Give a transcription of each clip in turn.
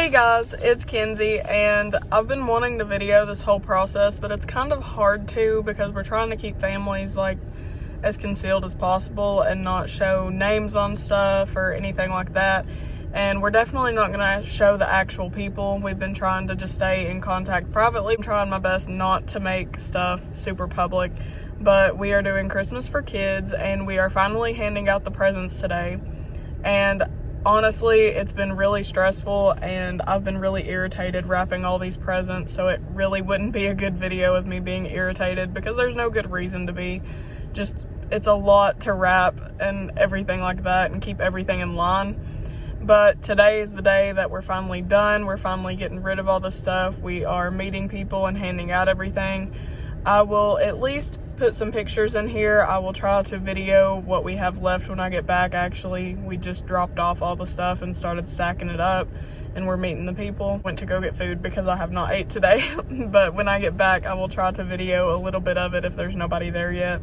Hey guys, it's Kenzie, and I've been wanting to video this whole process, but it's kind of hard to because we're trying to keep families like as concealed as possible and not show names on stuff or anything like that. And we're definitely not going to show the actual people. We've been trying to just stay in contact privately. I'm trying my best not to make stuff super public, but we are doing Christmas for kids and we are finally handing out the presents today. And honestly, it's been really stressful and I've been really irritated wrapping all these presents, so it really wouldn't be a good video of me being irritated because there's no good reason to be. Just, it's a lot to wrap and everything like that and keep everything in line. But today is the day that we're finally done. We're finally getting rid of all the stuff. We are meeting people and handing out everything. I will at least put some pictures in here. I will try to video what we have left when I get back. Actually, we just dropped off all the stuff and started stacking it up and we're meeting the people. Went to go get food because I have not ate today. But when I get back, I will try to video a little bit of it if there's nobody there yet.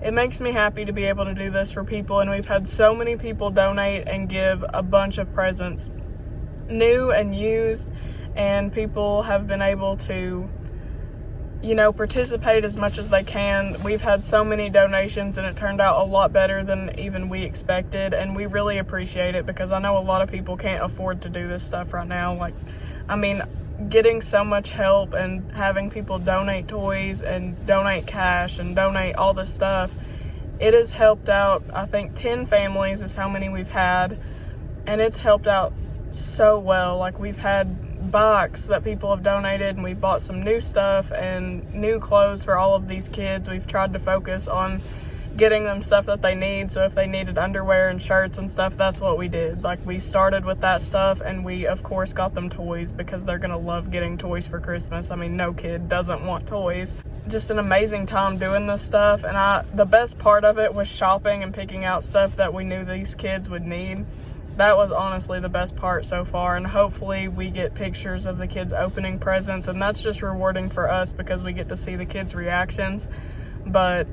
It makes me happy to be able to do this for people, and we've had so many people donate and give a bunch of presents, new and used, and people have been able to, participate as much as they can. We've had so many donations and it turned out a lot better than even we expected, and we really appreciate it because I know a lot of people can't afford to do this stuff right now. Getting so much help and having people donate toys and donate cash and donate all this stuff, it has helped out. I think 10 families is how many we've had, and it's helped out so well. Like, we've had bikes that people have donated, and we've bought some new stuff and new clothes for all of these kids. We've tried to focus on getting them stuff that they need, so if they needed underwear and shirts and stuff, that's what we did. Like, we started with that stuff, and we of course got them toys because they're gonna love getting toys for Christmas. I mean, no kid doesn't want toys. Just an amazing time doing this stuff, and the best part of it was shopping and picking out stuff that we knew these kids would need. That was honestly the best part so far, and hopefully we get pictures of the kids opening presents, and that's just rewarding for us because we get to see the kids' reactions. But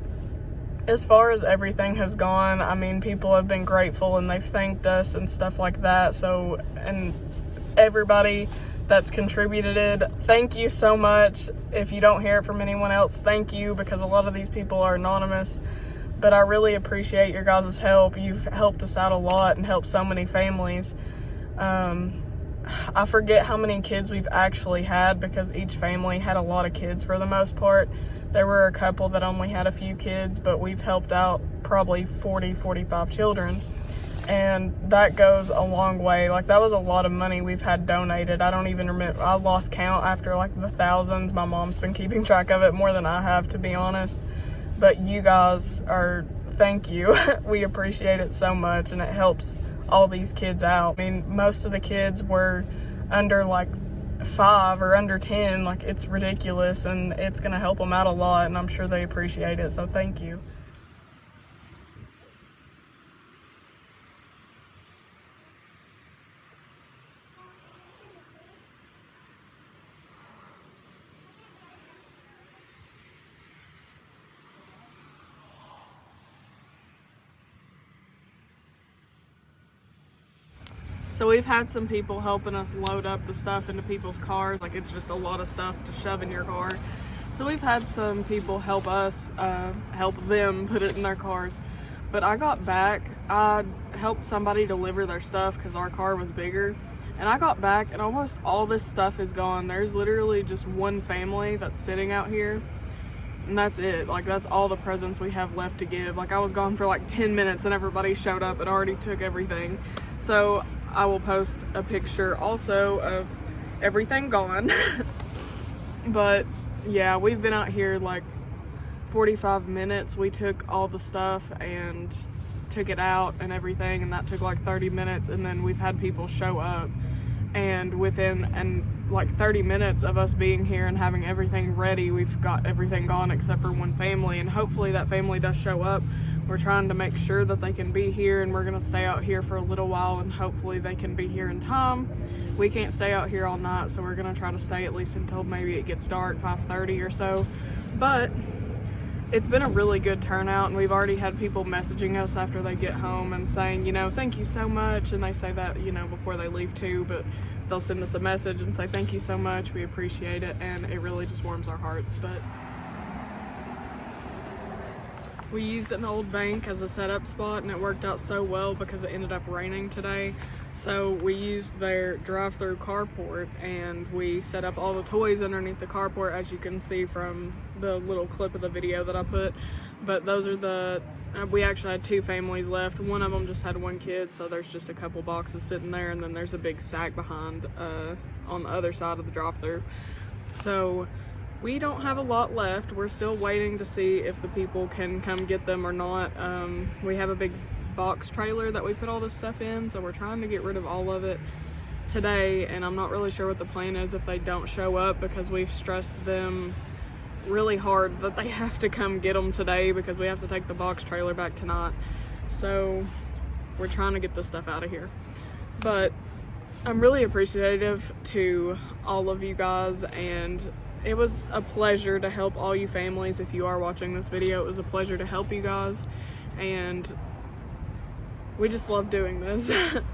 as far as everything has gone, I mean, people have been grateful and they've thanked us and stuff like that. So, and everybody that's contributed, thank you so much. If you don't hear it from anyone else, thank you, because a lot of these people are anonymous. But I really appreciate your guys' help. You've helped us out a lot and helped so many families. I forget how many kids we've actually had because each family had a lot of kids for the most part. There were a couple that only had a few kids, but we've helped out probably 40, 45 children. And that goes a long way. Like, that was a lot of money we've had donated. I don't even remember. I lost count after like the thousands. My mom's been keeping track of it more than I have, to be honest. But you guys thank you. We appreciate it so much, and it helps all these kids out. I mean, most of the kids were under like 5 or under 10. Like, it's ridiculous, and it's gonna help them out a lot, and I'm sure they appreciate it, so thank you. So we've had some people helping us load up the stuff into people's cars. Like, it's just a lot of stuff to shove in your car. So we've had some people help us, help them put it in their cars. But I got back, I helped somebody deliver their stuff because our car was bigger. And I got back and almost all this stuff is gone. There's literally just one family that's sitting out here. And that's it. Like, that's all the presents we have left to give. Like, I was gone for like 10 minutes and everybody showed up and already took everything. So I will post a picture also of everything gone. But yeah, we've been out here like 45 minutes. We took all the stuff and took it out and everything, and that took like 30 minutes, and then we've had people show up, and within like 30 minutes of us being here and having everything ready, we've got everything gone except for one family, and hopefully that family does show up. We're trying to make sure that they can be here, and we're gonna stay out here for a little while, and hopefully they can be here in time. We can't stay out here all night, so we're gonna try to stay at least until maybe it gets dark, 5:30 or so. But it's been a really good turnout, and we've already had people messaging us after they get home and saying, you know, thank you so much. And they say that, you know, before they leave too, but they'll send us a message and say thank you so much, we appreciate it, and it really just warms our hearts. But we used an old bank as a setup spot, and it worked out so well because it ended up raining today. So we used their drive-through carport, and we set up all the toys underneath the carport, as you can see from the little clip of the video that I put. But those are we actually had 2 families left. One of them just had 1 kid, so there's just a couple boxes sitting there, and then there's a big stack behind on the other side of the drive-through. So we don't have a lot left. We're still waiting to see if the people can come get them or not. We have a big box trailer that we put all this stuff in, so we're trying to get rid of all of it today, and I'm not really sure what the plan is if they don't show up, because we've stressed them really hard that they have to come get them today because we have to take the box trailer back tonight. So we're trying to get this stuff out of here. But I'm really appreciative to all of you guys, and it was a pleasure to help all you families. If you are watching this video, it was a pleasure to help you guys, and we just love doing this.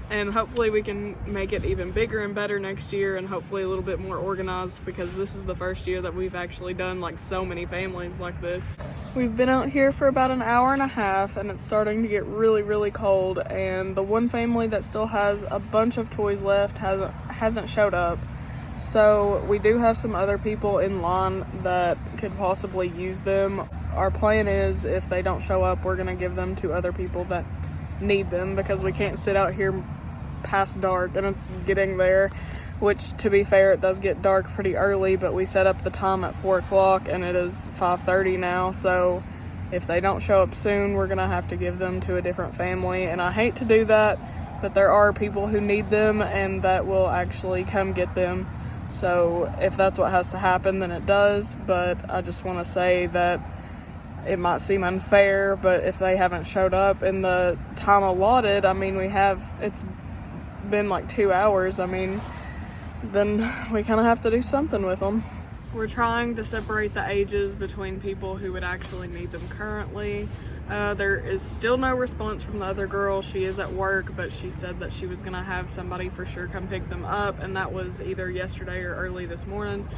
And hopefully we can make it even bigger and better next year, and hopefully a little bit more organized, because this is the first year that we've actually done like so many families like this. We've been out here for about an hour and a half, and it's starting to get really, really cold, and the one family that still has a bunch of toys left hasn't showed up. So we do have some other people in line that could possibly use them. Our plan is, if they don't show up, we're gonna give them to other people that need them, because we can't sit out here past dark, and it's getting there, which, to be fair, it does get dark pretty early, but we set up the time at 4 o'clock and it is 5:30 now. So if they don't show up soon, we're gonna have to give them to a different family, and I hate to do that, but there are people who need them and that will actually come get them. So if that's what has to happen, then it does. But I just want to say that it might seem unfair, but if they haven't showed up in the time allotted, I mean, it's been like 2 hours, I mean, then we kind of have to do something with them. We're trying to separate the ages between people who would actually need them currently. There is still no response from the other girl. She is at work, but she said that she was gonna have somebody for sure come pick them up, and that was either yesterday or early this morning.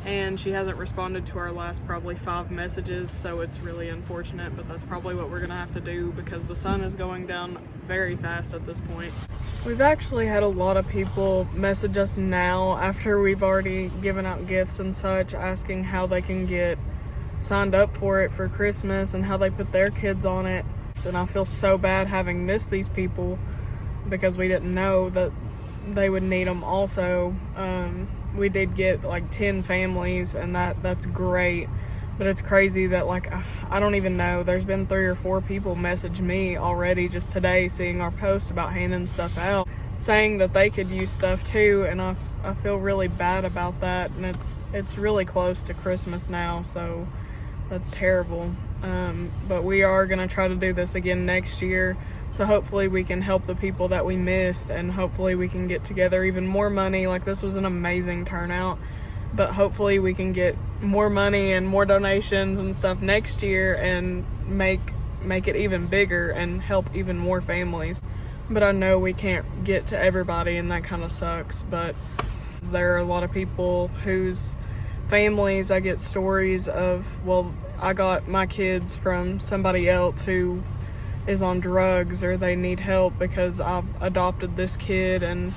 And she hasn't responded to our last probably 5 messages, so it's really unfortunate, but that's probably what we're gonna have to do, because the sun is going down very fast at this point. We've actually had a lot of people message us now, after we've already given out gifts and such, asking how they can get signed up for it for Christmas and how they put their kids on it. And I feel so bad having missed these people, because we didn't know that they would need them also. We did get like 10 families, and that's great, but it's crazy that, like, I don't even know, there's been 3 or 4 people message me already just today, seeing our post about handing stuff out, saying that they could use stuff too, and I feel really bad about that. And it's really close to Christmas now, so that's terrible. But we are gonna try to do this again next year, so hopefully we can help the people that we missed, and hopefully we can get together even more money. Like, this was an amazing turnout, but hopefully we can get more money and more donations and stuff next year, and make it even bigger and help even more families. But I know we can't get to everybody, and that kind of sucks. But there are a lot of people whose families, I get stories of, well, I got my kids from somebody else who is on drugs, or they need help because I've adopted this kid and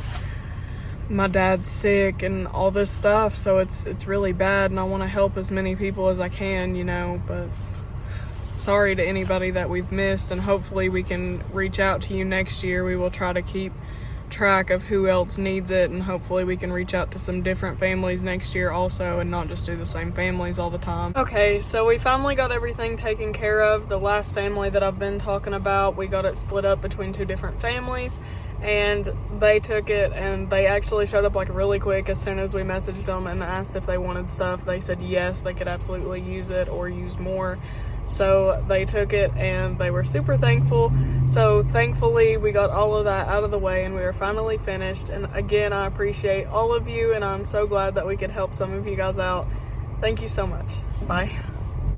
my dad's sick and all this stuff. So it's really bad, and I want to help as many people as I can, you know. But sorry to anybody that we've missed, and hopefully we can reach out to you next year. We will try to keep track of who else needs it, and hopefully we can reach out to some different families next year also, and not just do the same families all the time. Okay, so we finally got everything taken care of. The last family that I've been talking about, we got it split up between 2 different families, and they took it, and they actually showed up like really quick. As soon as we messaged them and asked if they wanted stuff, they said yes, they could absolutely use it or use more. So they took it, and they were super thankful. So thankfully we got all of that out of the way, and we are finally finished. And again, I appreciate all of you, and I'm so glad that we could help some of you guys out. Thank you so much. Bye.